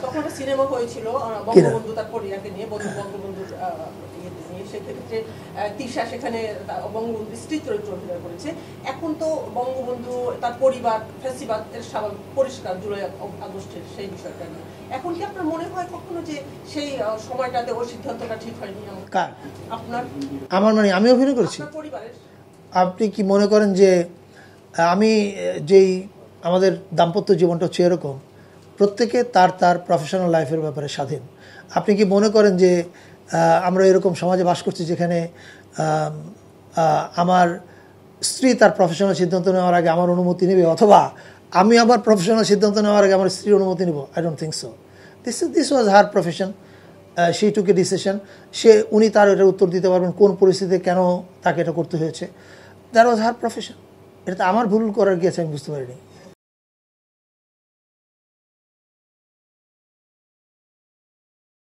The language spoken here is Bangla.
তখন সিনেমা হয়েছিল বঙ্গবন্ধু তার পরিবারকে নিয়ে, বঙ্গবন্ধুর সেক্ষেত্রে তিশা সেখানে বঙ্গবন্ধুর স্ত্রী চরিত্র অভিনয় করেছে। এখন তো বঙ্গবন্ধু তার পরিবার ফ্যাসিবাদের স্বাভাবিক পরিষ্কার জুলাই আগস্টের সেই বিষয়টা নিয়ে। এখন কি আপনার মনে হয় কখনো যে সেই সময়টাতে ওই সিদ্ধান্তটা ঠিক হয়নি? আপনার আমার মানে আমি অভিনয় করেছি। পরিবারের আপনি কি মনে করেন যে আমি যেই আমাদের দাম্পত্য জীবনটা হচ্ছে এরকম, প্রত্যেকে তার তার প্রফেশনাল লাইফের ব্যাপারে স্বাধীন। আপনি কি মনে করেন যে আমরা এরকম সমাজে বাস করছি যেখানে আমার স্ত্রী তার প্রফেশনাল সিদ্ধান্ত নেওয়ার আগে আমার অনুমতি নেবে, অথবা আমি আবার প্রফেশনাল সিদ্ধান্ত নেওয়ার আগে আমার স্ত্রীর অনুমতি নেব? I don't think so. This was her profession, she took a decision. উনি তার এটার উত্তর দিতে পারবেন কোন পরিস্থিতিতে কেন তাকে এটা করতে হয়েছে। That was her profession. এটা তো আমার ভুল করার গিয়েছে আমি বুঝতে পারিনি।